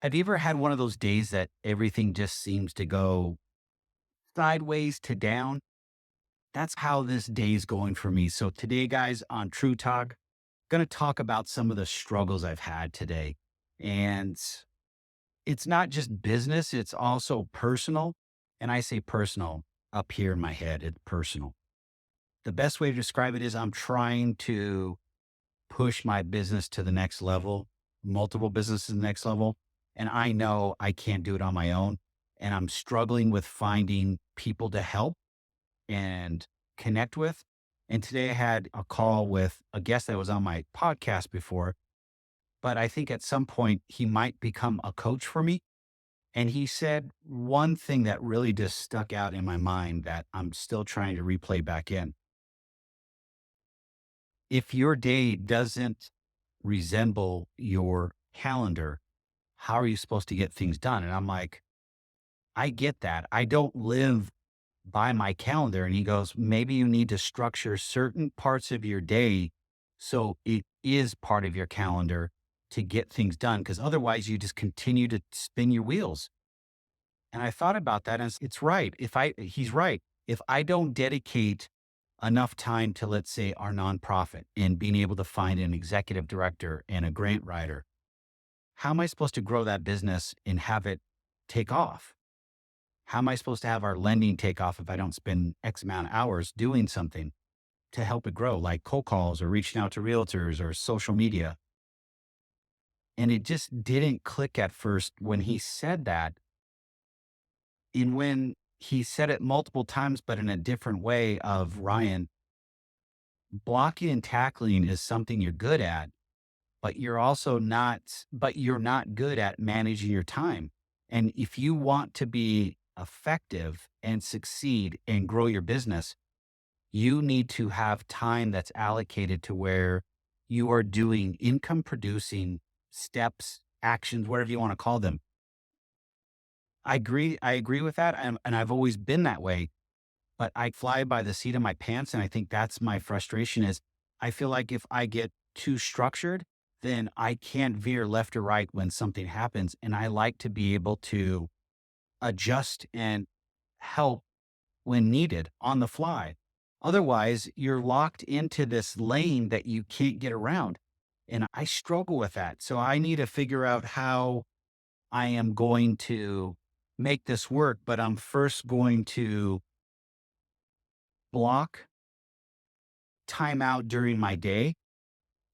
Have you ever had one of those days that everything just seems to go sideways to down? That's how this day is going for me. So today, guys, on True Talk, going to talk about some of the struggles I've had today. And it's not just business, it's also personal. And I say personal up here in my head, it's personal. The best way to describe it is I'm trying to push my business to the next level, multiple businesses to the next level. And I know I can't do it on my own. And I'm struggling with finding people to help and connect with. And today I had a call with a guest that was on my podcast before, but I think at some point he might become a coach for me. And he said one thing that really just stuck out in my mind that I'm still trying to replay back in. If your day doesn't resemble your calendar, how are you supposed to get things done? And I'm like, I get that. I don't live by my calendar. And he goes, maybe you need to structure certain parts of your day so it is part of your calendar to get things done. Cause otherwise you just continue to spin your wheels. And I thought about that and it's right. He's right. If I don't dedicate enough time to, let's say, our nonprofit and being able to find an executive director and a grant writer, how am I supposed to grow that business and have it take off? How am I supposed to have our lending take off if I don't spend X amount of hours doing something to help it grow, like cold calls or reaching out to realtors or social media? And it just didn't click at first when he said that. And when he said it multiple times, but in a different way of Ryan, blocking and tackling is something you're good at, but you're not good at managing your time. And if you want to be effective and succeed and grow your business, you need to have time that's allocated to where you are doing income producing steps, actions, whatever you want to call them. I agree with that. And I've always been that way, but I fly by the seat of my pants. And I think that's my frustration is I feel like if I get too structured, then I can't veer left or right when something happens. And I like to be able to adjust and help when needed on the fly. Otherwise, you're locked into this lane that you can't get around. And I struggle with that. So I need to figure out how I am going to make this work. But I'm first going to block time out during my day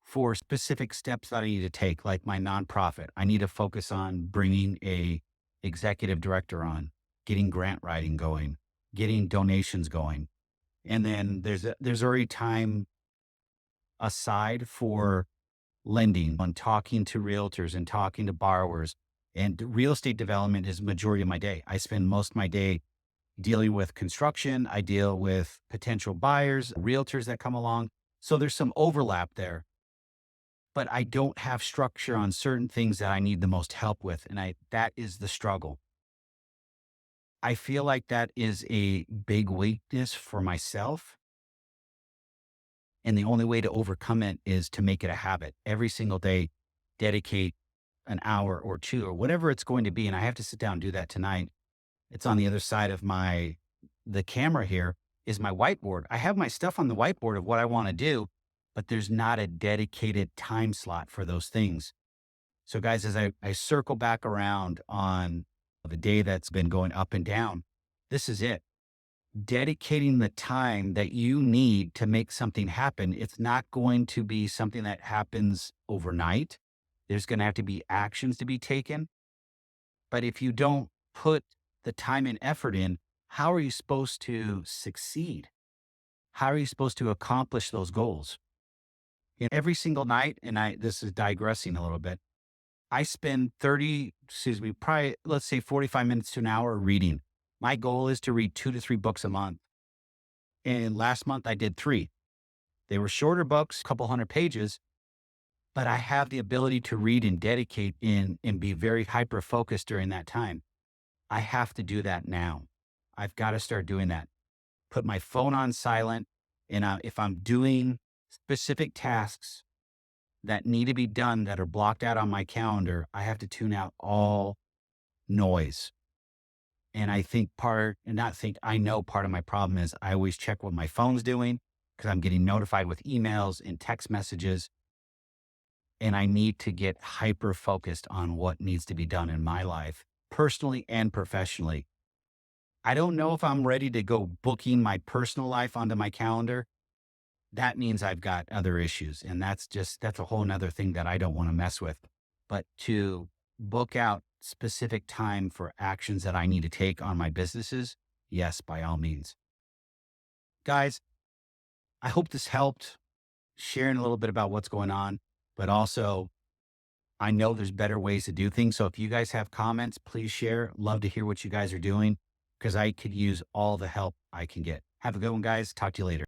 for specific steps that I need to take, like my nonprofit. I need to focus on bringing a executive director on, getting grant writing going, getting donations going. And then there's already time aside for lending on talking to realtors and talking to borrowers. And real estate development is majority of my day. I spend most of my day dealing with construction. I deal with potential buyers, realtors that come along. So there's some overlap there, but I don't have structure on certain things that I need the most help with. And that is the struggle. I feel like that is a big weakness for myself. And the only way to overcome it is to make it a habit. Every single day, dedicate an hour or two or whatever it's going to be. And I have to sit down and do that tonight. It's on the other side of the camera here is my whiteboard. I have my stuff on the whiteboard of what I want to do, but there's not a dedicated time slot for those things. So guys, as I circle back around on the day that's been going up and down, this is it. Dedicating the time that you need to make something happen. It's not going to be something that happens overnight. There's going to have to be actions to be taken. But if you don't put the time and effort in, how are you supposed to succeed? How are you supposed to accomplish those goals? Every single night, and this is digressing a little bit, I spend probably, let's say 45 minutes to an hour reading. My goal is to read 2 to 3 books a month. And last month I did three. They were shorter books, a couple hundred pages, but I have the ability to read and dedicate in and be very hyper focused during that time. I have to do that now. I've got to start doing that. Put my phone on silent. And if I'm doing specific tasks, that need to be done that are blocked out on my calendar, I have to tune out all noise. And I think part, and not think, I know part of my problem is I always check what my phone's doing because I'm getting notified with emails and text messages. And I need to get hyper focused on what needs to be done in my life, personally and professionally. I don't know if I'm ready to go booking my personal life onto my calendar. That means I've got other issues. And that's a whole nother thing that I don't want to mess with. But to book out specific time for actions that I need to take on my businesses, yes, by all means. Guys, I hope this helped sharing a little bit about what's going on, but also I know there's better ways to do things. So if you guys have comments, please share. Love to hear what you guys are doing because I could use all the help I can get. Have a good one, guys. Talk to you later.